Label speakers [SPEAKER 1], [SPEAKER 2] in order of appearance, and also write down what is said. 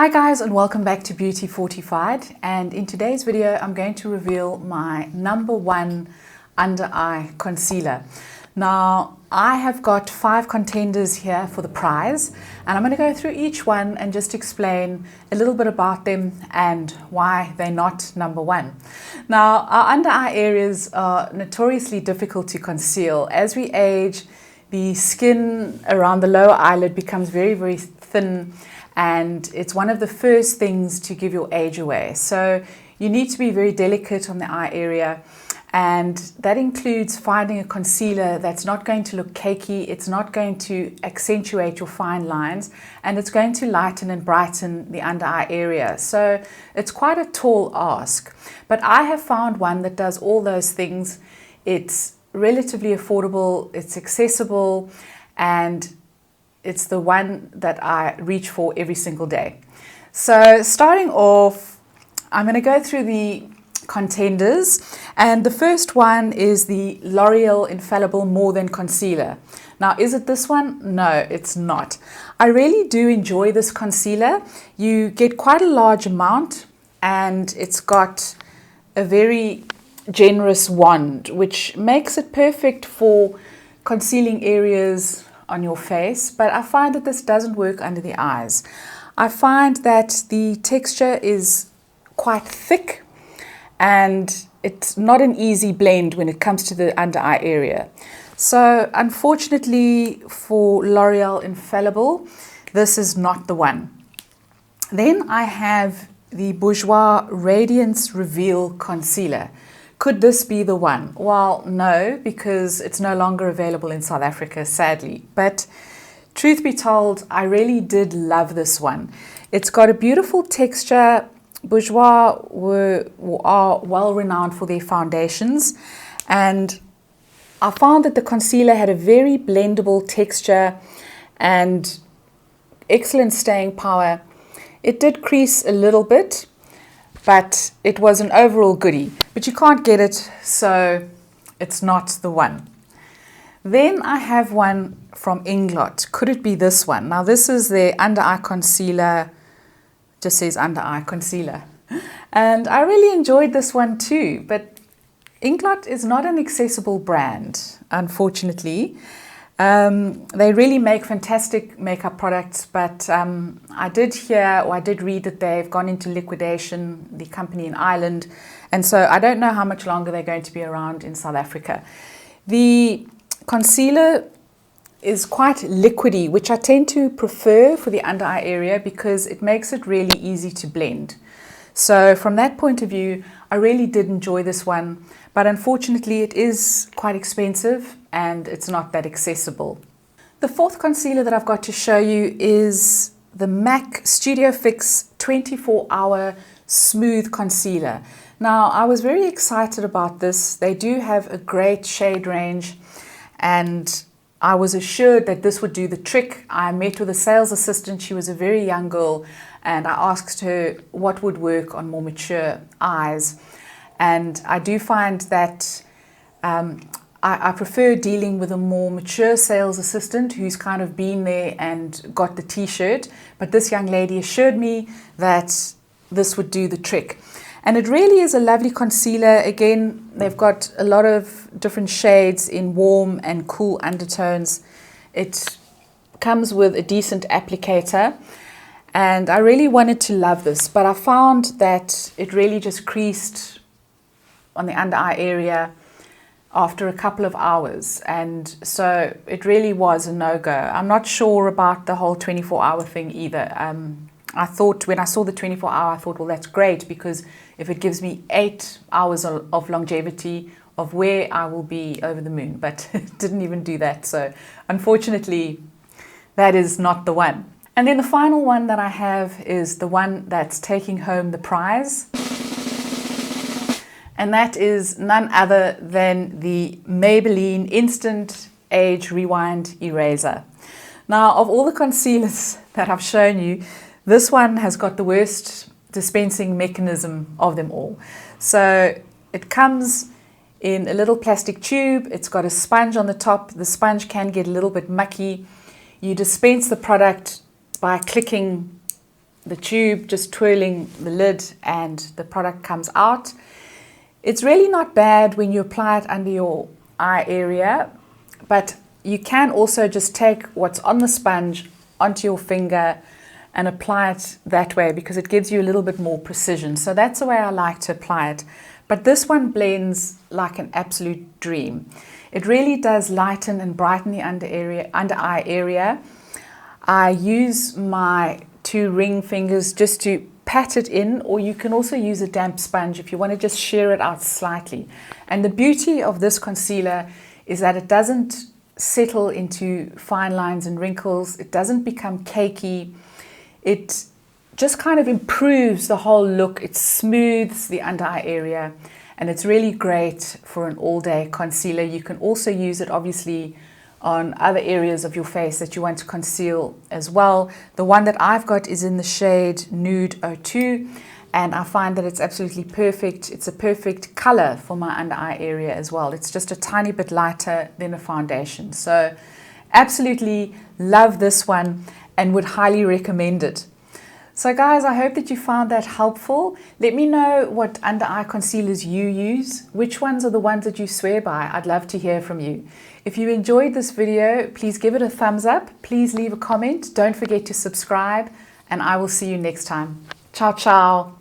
[SPEAKER 1] Hi guys, and welcome back to Beauty Fortified, and in today's video I'm going to reveal my #1 under eye concealer. Now I have got 5 contenders here for the prize, and I'm going to go through each one and just explain a little bit about them and why they're not #1. Now our under eye areas are notoriously difficult to conceal. As we age, the skin around the lower eyelid becomes very thin, and it's one of the first things to give your age away. So you need to be very delicate on the eye area, and that includes finding a concealer that's not going to look cakey, it's not going to accentuate your fine lines, and it's going to lighten and brighten the under eye area. So it's quite a tall ask, but I have found one that does all those things. It's relatively affordable, it's accessible, and it's the one that I reach for every single day. So starting off, I'm going to go through the contenders, and the first one is the L'Oreal Infallible More Than Concealer. Now, is it this one? No, it's not. I really do enjoy this concealer. You get quite a large amount, and it's got a very generous wand, which makes it perfect for concealing areas on your face, but I find that this doesn't work under the eyes. I find that the texture is quite thick, and it's not an easy blend when it comes to the under eye area. So unfortunately for L'Oreal Infallible, this is not the one. Then I have the Bourgeois Radiance Reveal Concealer. Could this be the one? Well, no, because it's no longer available in South Africa, sadly. But truth be told, I really did love this one. It's got a beautiful texture. Bourgeois are well renowned for their foundations, and I found that the concealer had a very blendable texture and excellent staying power. It did crease a little bit, but it was an overall goodie. But you can't get it, so it's not the one. Then I have one from Inglot. Could it be this one? Now this is their under eye concealer, just says under eye concealer. And I really enjoyed this one too, but Inglot is not an accessible brand, unfortunately. They really make fantastic makeup products, but I did read that they've gone into liquidation, the company in Ireland, and so I don't know how much longer they're going to be around in South Africa. The concealer is quite liquidy, which I tend to prefer for the under eye area because it makes it really easy to blend. So from that point of view, I really did enjoy this one, but unfortunately it is quite expensive and it's not that accessible. The fourth concealer that I've got to show you is the MAC Studio Fix 24-Hour Smooth Concealer. Now, I was very excited about this. They do have a great shade range, and I was assured that this would do the trick. I met with a sales assistant. She was a very young girl, and I asked her what would work on more mature eyes. And I do find that I prefer dealing with a more mature sales assistant who's kind of been there and got the t-shirt. But this young lady assured me that this would do the trick. And it really is a lovely concealer. Again, they've got a lot of different shades in warm and cool undertones. It comes with a decent applicator, and I really wanted to love this, but I found that it really just creased on the under eye area after a couple of hours, and so it really was a no-go. I'm not sure about the whole 24-hour thing either. I thought when I saw the 24-hour, I thought, well, that's great, because if it gives me 8 hours of longevity of wear, I will be over the moon. But it didn't even do that. So unfortunately, that is not the one. And then the final one that I have is the one that's taking home the prize. And that is none other than the Maybelline Instant Age Rewind Eraser. Now, of all the concealers that I've shown you, this one has got the worst dispensing mechanism of them all. So it comes in a little plastic tube. It's got a sponge on the top. The sponge can get a little bit mucky. You dispense the product by clicking the tube, just twirling the lid and the product comes out. It's really not bad when you apply it under your eye area, but you can also just take what's on the sponge onto your finger and apply it that way because it gives you a little bit more precision. So that's the way I like to apply it. But this one blends like an absolute dream. It really does lighten and brighten the under eye area. I use my 2 ring fingers just to pat it in, or you can also use a damp sponge if you want to just shear it out slightly. And the beauty of this concealer is that it doesn't settle into fine lines and wrinkles. It doesn't become cakey. It just kind of improves the whole look. It smooths the under eye area, and it's really great for an all-day concealer. You can also use it obviously on other areas of your face that you want to conceal as well. The one that I've got is in the shade Nude 02, and I find that it's absolutely perfect. It's a perfect color for my under eye area as well. It's just a tiny bit lighter than a foundation. So absolutely love this one and would highly recommend it. So guys, I hope that you found that helpful. Let me know what under eye concealers you use. Which ones are the ones that you swear by? I'd love to hear from you. If you enjoyed this video, please give it a thumbs up. Please leave a comment. Don't forget to subscribe, and I will see you next time. Ciao, ciao.